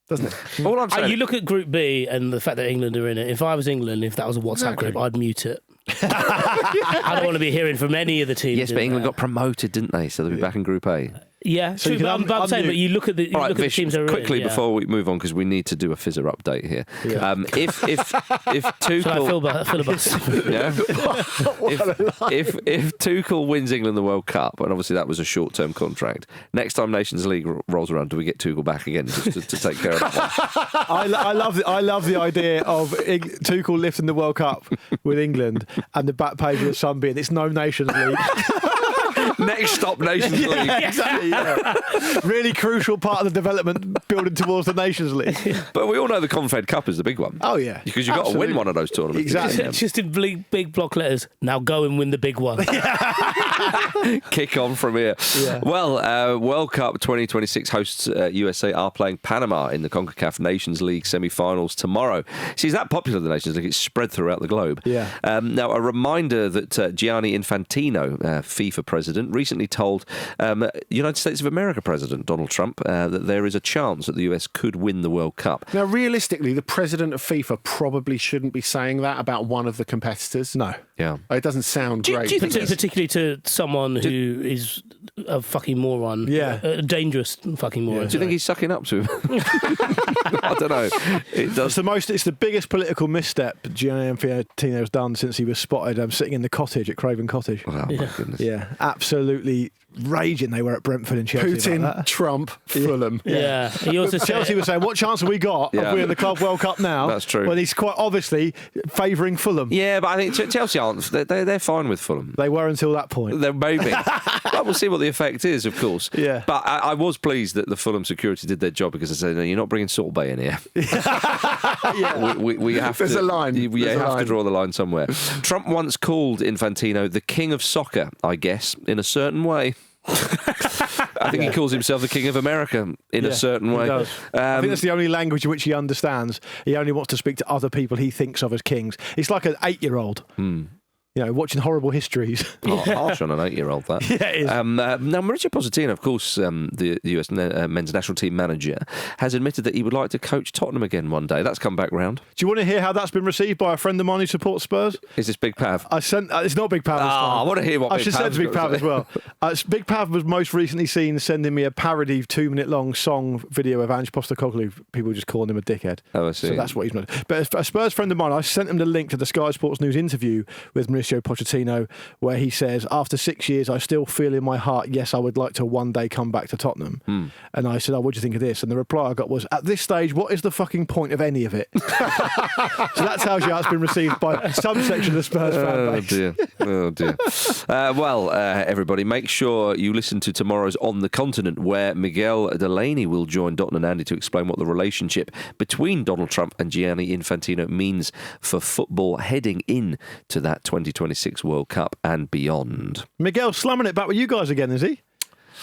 doesn't it? All I'm saying, You look at Group B and the fact that England are in it. If I was England, if that was a WhatsApp group, I'd mute it. I don't want to be hearing from any of the teams. yes, but England got promoted, didn't they? So they'll be back in Group A. Yeah, So true, you but can I'm saying, but you look at the, All right, look at the Vish, teams that are quickly in, yeah. before we move on, because we need to do a fizzer update here. Yeah. If Shall I Tuchel, filibuster? yeah, if Tuchel wins England the World Cup, and obviously that was a short-term contract, next time Nations League rolls around, do we get Tuchel back again just to take care of that one? I love the idea of Tuchel lifting the World Cup with England and the back page of the Sun being it's no Nations League. Next stop, Nations League. Exactly. Yeah. Really crucial part of the development building towards the Nations League. But we all know the Confed Cup is the big one. Oh yeah, Because you've got to win Absolutely. one of those tournaments. Exactly. Yeah. Just in big block letters. Now go and win the big one. Kick on from here. Yeah. Well, World Cup 2026 hosts USA are playing Panama in the CONCACAF Nations League semi-finals tomorrow. See, it's that popular, the Nations League. It's spread throughout the globe. Yeah. Now, a reminder that Gianni Infantino, FIFA president, recently told United States of America President Donald Trump that there is a chance that the US could win the World Cup. Now, realistically, the president of FIFA probably shouldn't be saying that about one of the competitors. No. Yeah. It doesn't sound great. do you think Particularly to someone who is a fucking moron. Yeah. A dangerous fucking moron. Do you think he's sucking up to him? I don't know. It does. It's the biggest political misstep Gianni Infantino's done since he was spotted sitting in the cottage at Craven Cottage. Oh, my goodness. Yeah, absolutely raging they were at Brentford and Chelsea. about Putin, that. Trump, Fulham. Yeah. He also said, Chelsea was saying, what chance have we got Yeah. of winning the Club World Cup now? That's true. Well, he's quite obviously favouring Fulham. Yeah, but I think Chelsea aren't. They're fine with Fulham. They were until that point. There may be. But we'll see what the effect is, of course. Yeah. But I was pleased that the Fulham security did their job because they said, no, you're not bringing Salt Bay in here. we have There's to, a line. We There's a have to line. draw the line somewhere. Trump once called Infantino the king of soccer, I guess, in a certain way. I think he calls himself the king of America in a certain way. He does. I think that's the only language in which he understands. He only wants to speak to other people he thinks of as kings. It's like an 8-year-old. You know, watching horrible histories. Harsh on an 8-year-old, that. Yeah, it is. Now, Mauricio Pochettino, of course, the US men's national team manager, has admitted that he would like to coach Tottenham again one day. That's come back round. Do you want to hear how that's been received by a friend of mine who supports Spurs? Is this Big Pav? I sent. It's not Big Pav. This time. I want to hear what I Big should send Pav's it to Big got Pav to as say. well. Big Pav was most recently seen sending me a parody 2-minute-long song video of Ange Postecoglou. People just calling him a dickhead. Oh, I see. So that's what he's done. But a Spurs friend of mine, I sent him the link to the Sky Sports News interview with Mauricio Pochettino, where he says, after 6 years, I still feel in my heart, yes, I would like to one day come back to Tottenham. And I said, oh, what do you think of this? And the reply I got was, at this stage, what is the fucking point of any of it? So that tells you how it's been received by some section of the Spurs fan base. Oh dear. Everybody, make sure you listen to tomorrow's On the Continent, where Miguel Delaney will join Dotton and Andy to explain what the relationship between Donald Trump and Gianni Infantino means for football heading in to that 2026 World Cup and beyond. Miguel slamming it back with you guys again, is he?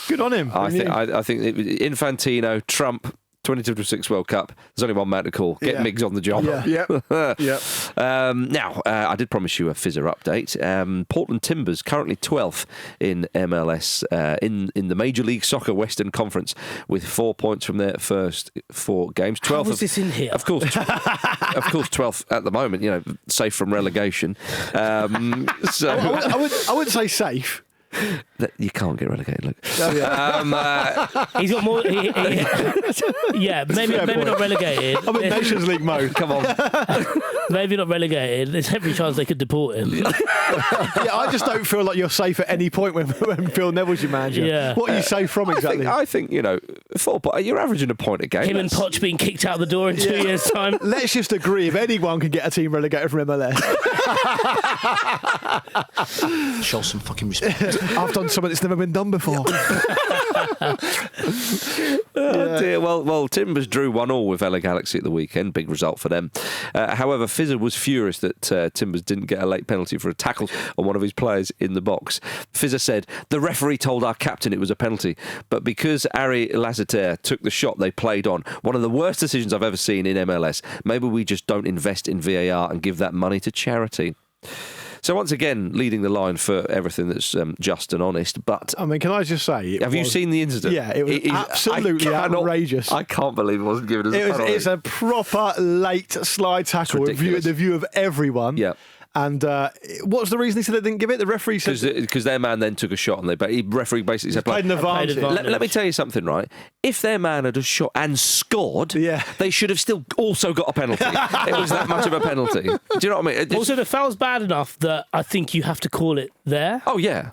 Good on him. I think Infantino, Trump, 2026 World Cup. There's only one man to call. Get Yeah. Miggs on the job. Yeah. Yep. Now, I did promise you a fizzer update. Portland Timbers currently 12th in MLS in the Major League Soccer Western Conference with 4 points from their first 4 games. 12th How is this in here? Of course, 12th at the moment. You know, safe from relegation. So I wouldn't say safe. you can't get relegated. Look. He's got more. Yeah, maybe point. not relegated. I'm in Nations League mode. Come on. Maybe not relegated. There's every chance they could deport him. Yeah, I just don't feel like you're safe at any point when Phil Neville's your manager. Yeah. What are you safe from exactly? I think you know, 4 points. You're averaging a point a game. Him and Poch being kicked out the door in 2 years' time. Let's just agree if anyone can get a team relegated from MLS. Show some fucking respect. I've done something that's never been done before. Oh dear. Well, Timbers drew 1-1 with LA Galaxy at the weekend. Big result for them. However, Fizzer was furious that Timbers didn't get a late penalty for a tackle on one of his players in the box. Fizzer said, the referee told our captain it was a penalty, but because Ari Lazater took the shot they played on, one of the worst decisions I've ever seen in MLS, maybe we just don't invest in VAR and give that money to charity. So once again, leading the line for everything that's just and honest. But I mean, can I just say? Have you seen the incident? Yeah, it was absolutely outrageous. I can't believe it wasn't given as a penalty. It's a proper late slide tackle in the view of everyone. Yeah. And what's the reason he said they didn't give it? The referee said because their man then took a shot, and the referee basically said, played an advantage. Let me tell you something, right? If their man had a shot and scored, they should have still also got a penalty. It was that much of a penalty. Do you know what I mean? Also, the foul's bad enough that I think you have to call it there. Oh yeah,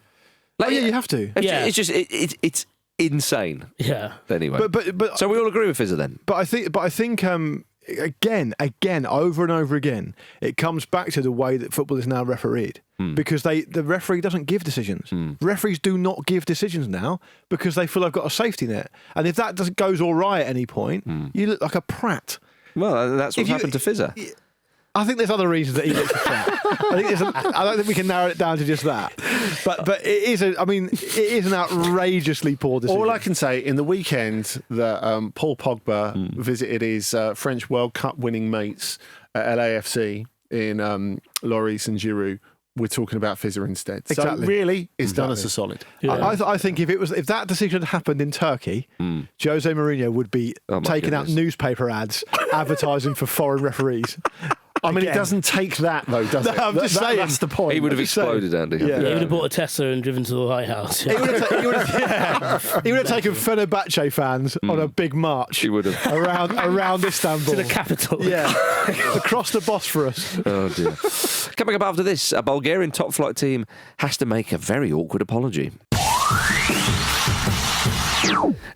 you have to. It's just it's insane. Yeah. Anyway, but so we all agree with Fizzer then. But I think. Again, over and over again, it comes back to the way that football is now refereed. Because the referee doesn't give decisions. Referees do not give decisions now because they feel they've got a safety net. And if that goes all right at any point, you look like a prat. Well, that's what happened to Fizzer. I think there's other reasons that he looks a prat. I don't think we can narrow it down to just that. But it is an outrageously poor decision. All I can say, in the weekend that Paul Pogba visited his French World Cup winning mates at LAFC in Lloris and Giroud, we're talking about Fizzer instead. Exactly. So really, it's done us a solid. Yeah. I think if that decision had happened in Turkey, Jose Mourinho would be taking out newspaper ads advertising for foreign referees. I mean, it doesn't take that, though, does it? I'm just saying. That's the point. He would have exploded, Andy. Yeah. He would have bought a Tesla and driven to the White House. He would have taken Fenerbahce fans on a big march. He would have. around Istanbul. To the capital. Yeah. Across the Bosphorus. Oh, dear. Coming up after this, a Bulgarian top flight team has to make a very awkward apology.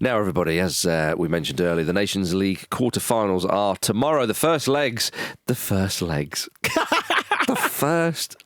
Now, everybody, as we mentioned earlier, the Nations League quarterfinals are tomorrow. The first legs the first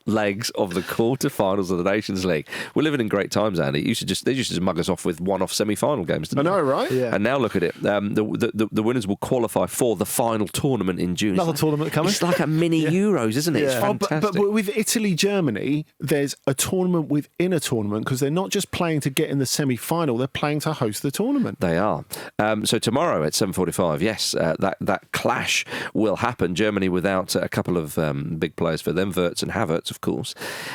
legs of the quarterfinals of the Nations League. We're living in great times, Andy. They used to just mug us off with one-off semi-final games, didn't I know, right? Yeah. And now look at it. The winners will qualify for the final tournament in June. Another tournament coming. It's like a mini Euros, isn't it? It's fantastic. But with Italy-Germany, there's a tournament within a tournament because they're not just playing to get in the semi-final, they're playing to host the tournament. They are. So tomorrow at 7:45, yes, that clash will happen. Germany without a couple of big players for them, Wirtz and Havertz, of course.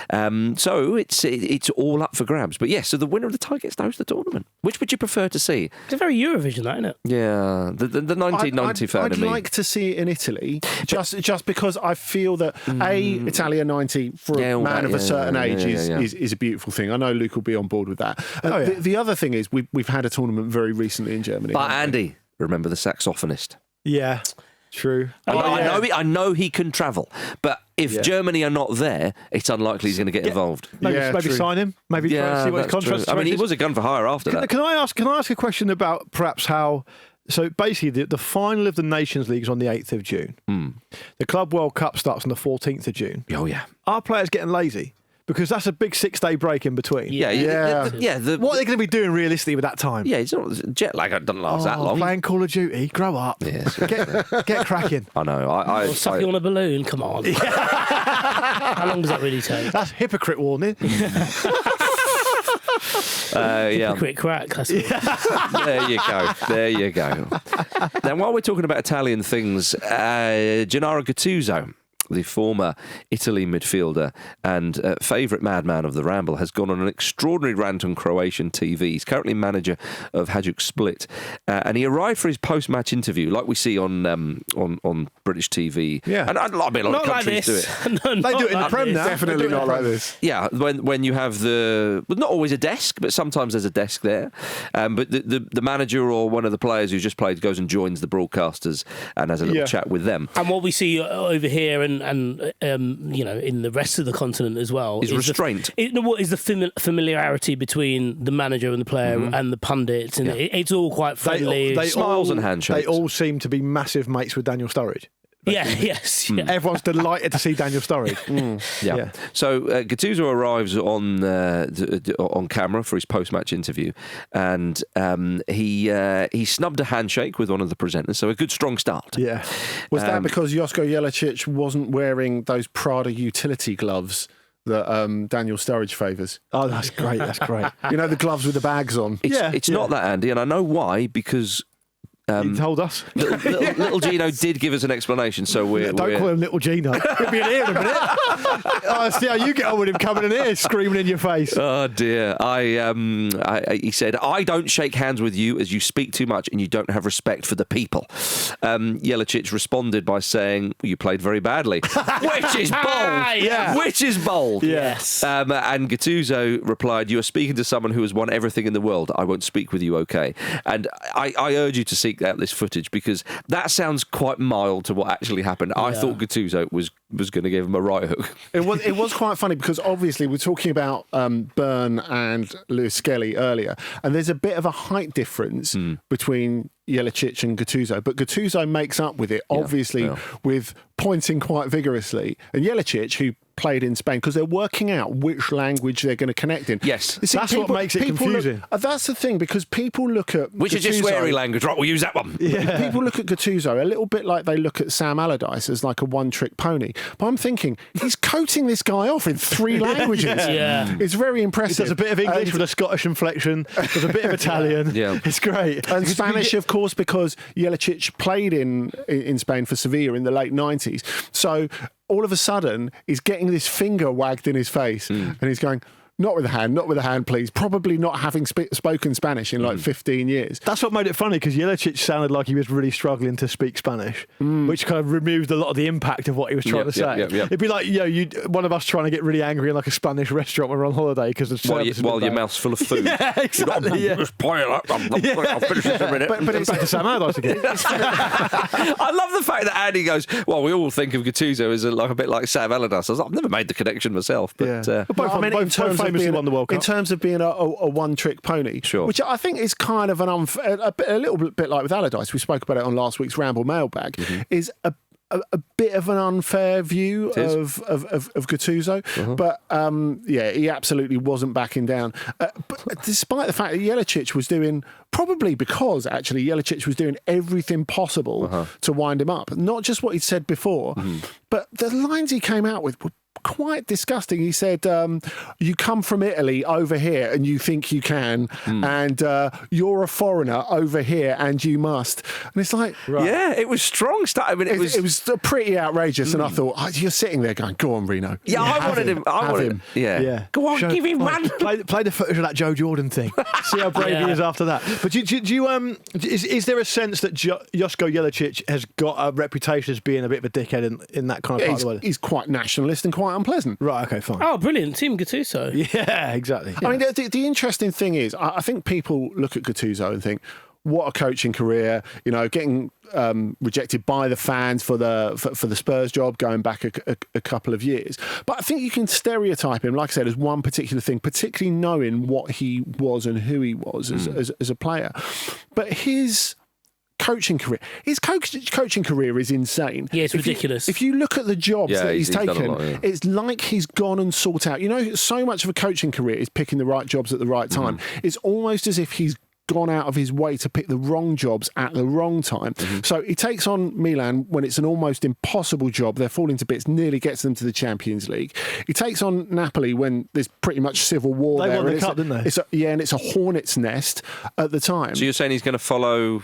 So it's all up for grabs. But yes, so the winner of the tie gets to host the tournament. Which would you prefer to see? It's a very Eurovision, that, isn't it? Yeah, the 1990 fan I'd of me. like to see it in Italy, just because I feel that Italia 90 for a man of a certain age is a beautiful thing. I know Luke will be on board with that. The other thing is we've had a tournament very recently in Germany. But Andy, remember the saxophonist? Yeah, true. I know he can travel, but if Germany are not there, it's unlikely he's going to get involved. Maybe sign him. Maybe see what his contract. I mean, he was a gun for hire after that. Can I ask a question about perhaps how? So basically, the final of the Nations League is on the 8th of June. The Club World Cup starts on the 14th of June. Oh yeah. Are players getting lazy? Because that's a big 6-day break in between. Yeah. What are they going to be doing realistically with that time? Yeah, it's not, jet lag doesn't last that long. Playing Call of Duty, grow up. Yes. Get cracking. I know. Suck you on a balloon, come on. How long does that really take? That's hypocrite warning. Hypocrite crack. That's There you go. Now, while we're talking about Italian things, Gennaro Gattuso, the former Italy midfielder and favourite madman of the Ramble, has gone on an extraordinary rant on Croatian TV. He's currently manager of Hajduk Split, and he arrived for his post-match interview, like we see on British TV. Yeah, and a lot of countries do it. They do it in the Prem now. Definitely not like this. Yeah, when you have not always a desk, but sometimes there's a desk there. But the manager or one of the players who's just played goes and joins the broadcasters and has a little chat with them. And what we see over here and in the rest of the continent as well is restraint. What is the familiarity between the manager and the player and the pundits, and it's all quite friendly. They smiles and handshakes. They all seem to be massive mates with Daniel Sturridge. Yes. Everyone's delighted to see Daniel Sturridge. Yeah. So Gattuso arrives on camera for his post-match interview, and he snubbed a handshake with one of the presenters. So a good strong start. Yeah. Was that because Josko Jelicic wasn't wearing those Prada utility gloves that Daniel Sturridge favours? Oh, that's great. That's great. You know, the gloves with the bags on. It's not that, Andy, and I know why, because You told us. Little Gino did give us an explanation, so Don't call him Little Gino. He'll be in here in a minute. Oh, see how you get on with him coming in here, screaming in your face. Oh dear! He said, "I don't shake hands with you as you speak too much and you don't have respect for the people." Jelicic responded by saying, "You played very badly," which is bold. Yeah. Which is bold. Yes. And Gattuso replied, "You are speaking to someone who has won everything in the world. I won't speak with you, okay?" And I urge you to seek out this footage because that sounds quite mild to what actually happened. I thought Gattuso was going to give him a right hook. It was quite funny because obviously we're talking about Byrne and Lewis Skelly earlier, and there's a bit of a height difference between Jelicic and Gattuso, but Gattuso makes up with it, obviously, with pointing quite vigorously. And Jelicic, who played in Spain, because they're working out which language they're going to connect in. Yes. You see, That's what makes it confusing. That's the thing, because people look at Which is just sweary language, right? We'll use that one. Yeah. People look at Gattuso a little bit like they look at Sam Allardyce as like a one-trick pony. But I'm thinking, he's coating this guy off in 3 languages. Yeah. It's very impressive. There's a bit of English with a Scottish inflection. There's a bit of Italian. Yeah. It's great. And Spanish, of course, because Jelicic played in Spain for Sevilla in the late 90s. So all of a sudden, he's getting this finger wagged in his face and he's going, not with a hand, please. Probably not having spoken Spanish in like 15 years. That's what made it funny, because Jelicic sounded like he was really struggling to speak Spanish, which kind of removed a lot of the impact of what he was trying to say. It'd be like, one of us trying to get really angry in like a Spanish restaurant when we're on holiday because the service While your mouth's full of food. Yeah, exactly. Just pile up. I'll finish this in a minute. But it's back to Sam Allardyce again. I love the fact that Andy goes, well, we all think of Gattuso as a bit like Sam Allardyce. I've never made the connection myself. But both famously won the World Cup. In terms of being a one-trick pony, Sure. which I think is kind of a little bit like with Allardyce. We spoke about it on last week's Ramble mailbag. Is a bit of an unfair view of Gattuso, but he absolutely wasn't backing down. But despite the fact that Jelicic was doing, probably because actually Jelicic was doing everything possible to wind him up, not just what he'd said before, but the lines he came out with were quite disgusting. He said, you come from Italy over here and you think you can, and you're a foreigner over here and you must. And it's like, yeah, it was strong stuff. I mean, it was pretty outrageous. And I thought, you're sitting there going, go on, Reno. Yeah, I wanted him. Yeah. Go on, give him one. Play the footage of that Joe Jordan thing. See how brave he is after that. But do you is there a sense that Josko Jelicic has got a reputation as being a bit of a dickhead in that kind of part of the world? He's quite nationalist and quite unpleasant. Right, okay, fine. Oh, brilliant. Team Gattuso. Yeah, exactly. I mean, the interesting thing is, I think people look at Gattuso and think, what a coaching career, getting rejected by the fans for the Spurs job going back a couple of years. But I think you can stereotype him, like I said, as one particular thing, particularly knowing what he was and who he was as a player. But his coaching career is insane. Yeah, it's ridiculous. If you look at the jobs that he's taken, lot, it's like he's gone and sought out. So much of a coaching career is picking the right jobs at the right time. It's almost as if he's gone out of his way to pick the wrong jobs at the wrong time. So he takes on Milan when it's an almost impossible job. They're falling to bits, nearly gets them to the Champions League. He takes on Napoli when there's pretty much civil war there. They won the cup, didn't they? And it's a hornet's nest at the time. So you're saying he's going to follow...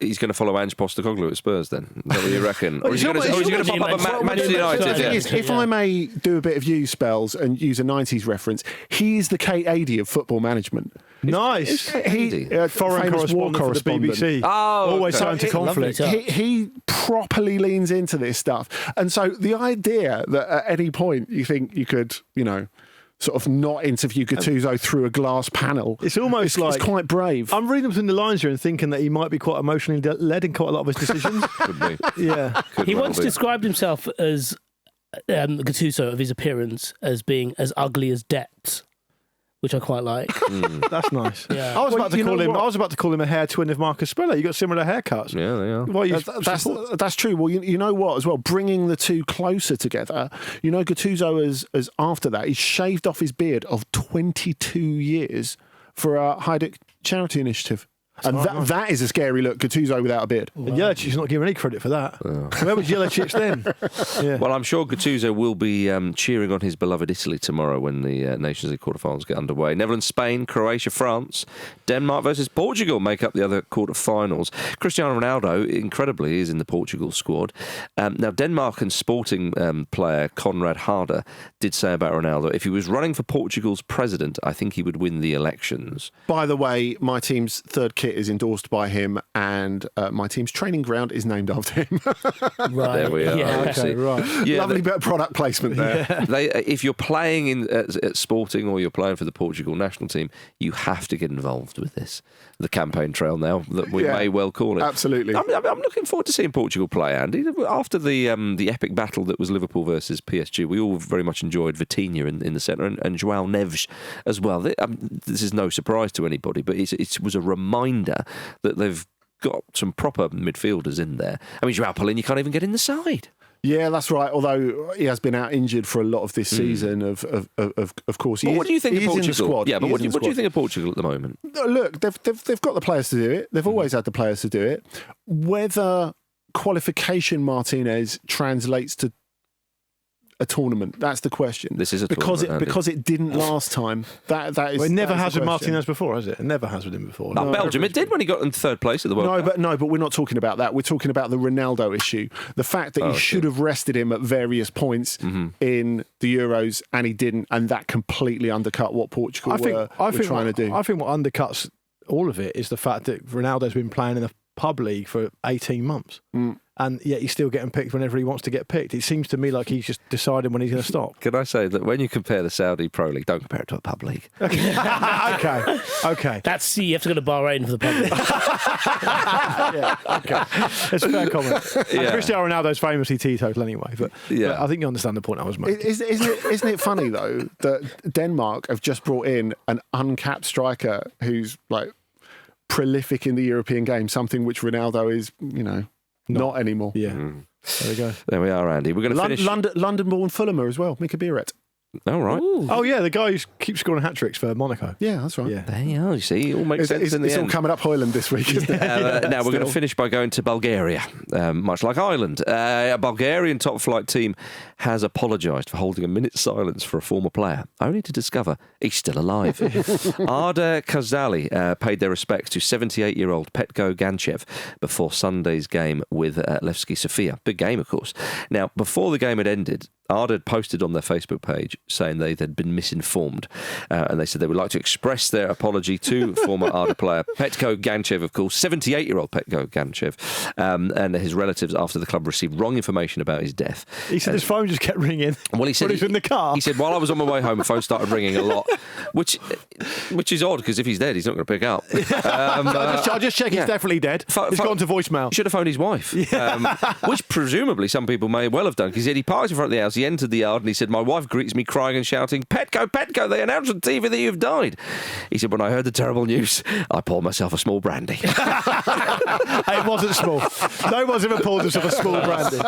he's going to follow Ange Postecoglou at Spurs then? Is that what you reckon? Or is he going to pop up at Manchester United? The thing is, if I may do a bit of use spells and use a 90s reference, he's the Kate Adie of football management. Nice. He Foreign correspondent for the BBC. Oh, always okay. time to conflict. He properly leans into this stuff. And so the idea that at any point you think you could, sort of not interview Gattuso through a glass panel. It's almost like... It's quite brave. I'm reading between the lines here and thinking that he might be quite emotionally led in quite a lot of his decisions. Could be. Yeah. He once described himself as Gattuso of his appearance as being as ugly as Depth, which I quite like. That's nice. Yeah. I was about to call him a hair twin of Marcus Speller. You got similar haircuts. Yeah, they are. That's true. Well, you know what as well? Bringing the two closer together. Gattuso as after that, he's shaved off his beard of 22 years for a Hajduk charity initiative. And that is a scary look. Gattuso without a beard. And Jelečic's not giving any credit for that. Where was Jelečich then? Yeah. Well, I'm sure Gattuso will be cheering on his beloved Italy tomorrow when the Nations League quarterfinals get underway. Netherlands, Spain, Croatia, France, Denmark versus Portugal make up the other quarterfinals. Cristiano Ronaldo, incredibly, is in the Portugal squad. Now, Denmark and Sporting player Conrad Harder did say about Ronaldo, if he was running for Portugal's president, I think he would win the elections. By the way, my team's third kit is endorsed by him, and my team's training ground is named after him. Right. There we are. Yeah. Okay, right. Yeah, Lovely bit of product placement there. if you're playing at Sporting or you're playing for the Portugal national team, you have to get involved with this. The campaign trail now that we may well call it. Absolutely. I'm looking forward to seeing Portugal play, Andy. After the epic battle that was Liverpool versus PSG, we all very much enjoyed Vitinha in the centre and João Neves as well. This is no surprise to anybody, but it was a reminder that they've got some proper midfielders in there. I mean, João Paulinho can't even get in the side. Yeah, that's right. Although he has been out injured for a lot of this season, of course. What do you think of Portugal? In the squad. Yeah, but what do you think of Portugal at the moment? Look, they've got the players to do it. They've always had the players to do it. Whether qualification, Martinez, translates to a tournament, that's the question. This is a because tournament, because it didn't last time. That is. Well, it never has with question. Martinez before, has it? It never has with him before. No, Belgium, it did when he got in third place at the World Cup. But we're not talking about that. We're talking about the Ronaldo issue. The fact that he should have rested him at various points in the Euros and he didn't, and that completely undercut what Portugal were trying to do. I think what undercuts all of it is the fact that Ronaldo's been playing in the pub league for 18 months. And yet he's still getting picked whenever he wants to get picked. It seems to me like he's just deciding when he's going to stop. Can I say that when you compare the Saudi Pro League, don't compare it to a pub league. Okay. You have to go to Bahrain for the public. Yeah, okay. It's a fair comment. And Cristiano Ronaldo's famously teetotal anyway, but I think you understand the point I was making. Isn't it funny, though, that Denmark have just brought in an uncapped striker who's like prolific in the European game, something which Ronaldo is, not anymore. Yeah. There we go. There we are, Andy. We're going to finish. London-born Fulhamer as well, Mika Biret. Oh, right. Ooh. Oh, yeah, the guy who keeps scoring hat-tricks for Monaco. Yeah, that's right. Yeah. There you are. You see, it all makes sense in the It's all end. coming up Hoyland this week, isn't it? Now, we're going to finish by going to Bulgaria, much like Ireland. A Bulgarian top-flight team has apologised for holding a minute's silence for a former player, only to discover he's still alive. Arda Kazali paid their respects to 78-year-old Petko Ganchev before Sunday's game with Levski Sofia. Big game, of course. Now, before the game had ended, Arda had posted on their Facebook page saying they had been misinformed, and they said they would like to express their apology to former Arda player Petko Ganchev, of course, 78-year-old Petko Ganchev, and his relatives after the club received wrong information about his death. He said his phone just kept ringing. Well, he said when he was in the car. He said while I was on my way home, the phone started ringing a lot, which is odd because if he's dead, he's not going to pick up. I'll just check he's definitely dead. It's gone to voicemail. Should have phoned his wife, which presumably some people may well have done, because he said he parked in front of the house, he entered the yard and he said, my wife greets me crying and shouting, Petko, Petko, they announced on TV that you've died. He said, when I heard the terrible news, I poured myself a small brandy. It wasn't small. No one's ever poured themselves a small brandy.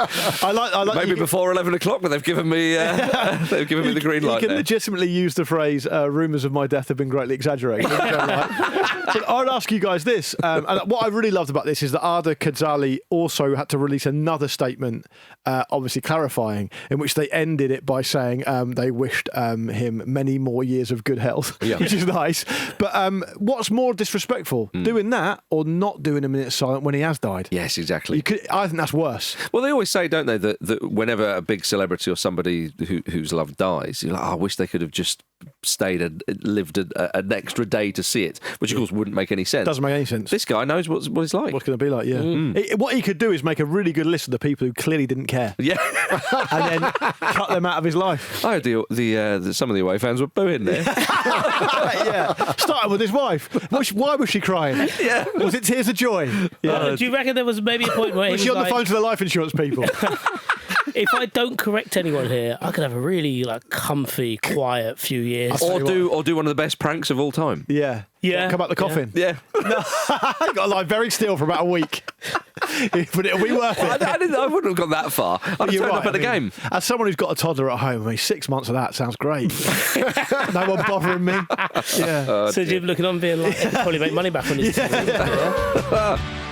I like Maybe before 11 o'clock, but they've given me the green light. You can there. legitimately use the phrase, rumours of my death have been greatly exaggerated. But I'd ask you guys this, and what I really loved about this is that Arda Kazali also had to release another statement, obviously clarifying, in which they ended it by saying they wished him many more years of good health, which is nice. But what's more disrespectful, doing that or not doing a minute silent when he has died? Yes, exactly. I think that's worse. Well, they always say, don't they, that whenever a big celebrity or somebody who's loved dies, you're like, I wish they could have just stayed and lived an extra day to see it, which of course wouldn't make any sense. Doesn't make any sense. This guy knows what it's like. What's going to be like, what he could do is make a really good list of the people who clearly didn't care. Yeah. And then cut them out of his life. I heard some of the away fans were booing there. Started with his wife. Why was she crying? Yeah. Was it tears of joy? Do you reckon there was maybe a point where Was she on the phone to the life insurance people? if I don't correct anyone here, I could have a really comfy, quiet few years. Or do one of the best pranks of all time. Yeah. Yeah. Come out the coffin. Yeah. I got to lie very still for about a week. but it'll be worth it. I wouldn't have gone that far. I'd have You're turned right, up at the game. As someone who's got a toddler at home, 6 months of that sounds great. No one bothering me. Yeah. So Jim looking on being like, he'll probably make money back on his TV.